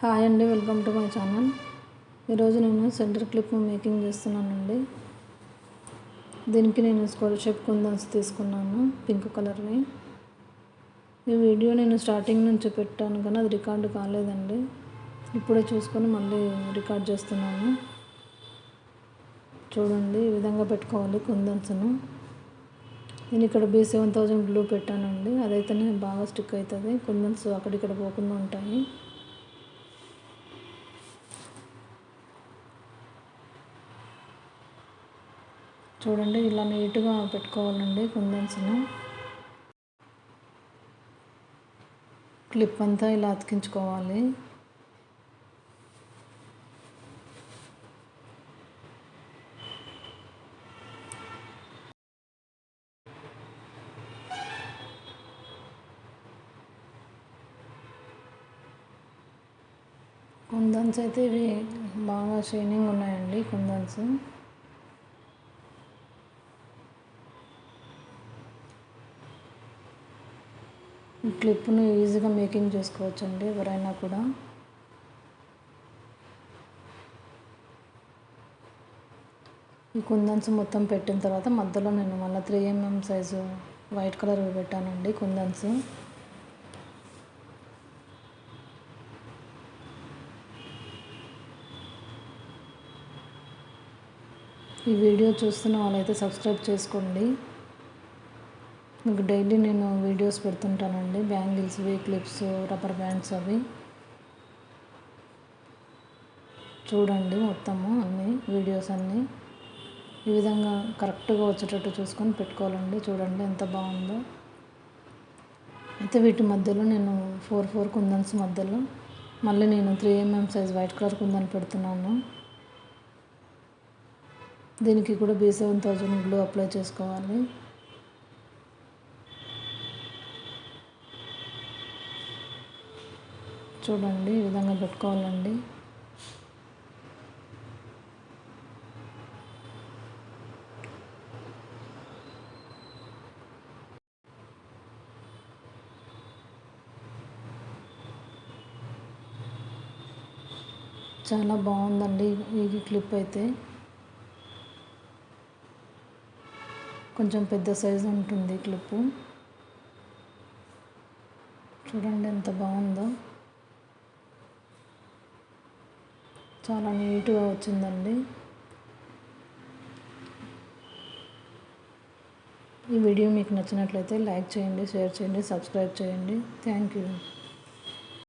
Hi అండి, welcome to my channel. ఈరోజు నేను సెంటర్ క్లిప్ మేకింగ్ చేస్తున్నానండి. దీనికి నేను స్క్వేర్ షేప్ కుందన్స్ తీసుకున్నాను, పింక్ కలర్ని. ఈ వీడియో నేను స్టార్టింగ్ నుంచి పెట్టాను కానీ అది రికార్డు కాలేదండి. ఇప్పుడే చూసుకొని మళ్ళీ రికార్డ్ చేస్తున్నాను. చూడండి, ఈ విధంగా పెట్టుకోవాలి కుందన్స్ను. నేను ఇక్కడ B7000 గ్లూ పెట్టానండి, అదైతేనే బాగా స్టిక్ అవుతుంది. కుందన్స్ అక్కడిక్కడ పోకుండా ఉంటాయి. చూడండి, ఇలా నీట్గా పెట్టుకోవాలండి కుందన్స్ను. క్లిప్ అంతా ఇలా అతికించుకోవాలి. కుందన్స్ అయితే ఇవి బాగా షైనింగ్ ఉన్నాయండి కుందన్స్. ఈ క్లిప్ను ఈజీగా మేకింగ్ చేసుకోవచ్చండి ఎవరైనా కూడా. ఈ కుందన్స్ మొత్తం పెట్టిన తర్వాత మధ్యలో నేను మళ్ళీ 3mm సైజు వైట్ కలర్ పెట్టానండి కుందన్స్. ఈ వీడియో చూస్తున్న వాళ్ళైతే సబ్స్క్రైబ్ చేసుకోండి. మీకు డైలీ నేను వీడియోస్ పెడుతుంటానండి, బ్యాంగిల్స్వి, క్లిప్స్, రబ్బర్ బ్యాండ్స్ అవి. చూడండి మొత్తము అన్నీ వీడియోస్ అన్నీ ఈ విధంగా కరెక్ట్గా వచ్చేటట్టు చూసుకొని పెట్టుకోవాలండి. చూడండి ఎంత బాగుందో. అయితే వీటి మధ్యలో నేను 4 కుందన్స్ మధ్యలో మళ్ళీ నేను 3mm size white colour kundan పెడుతున్నాను. దీనికి కూడా B7000 గ్లూ అప్లై చేసుకోవాలి. చూడండి, ఈ విధంగా పెట్టుకోవాలండి. చాలా బాగుందండి ఈ క్లిప్ అయితే. కొంచెం పెద్ద సైజు ఉంటుంది క్లిప్పు. చూడండి ఎంత బాగుందో. చాలా నీట్గా వచ్చిందండి. ఈ వీడియో మీకు నచ్చినట్లయితే లైక్ చేయండి, షేర్ చేయండి, సబ్స్క్రైబ్ చేయండి. Thank you.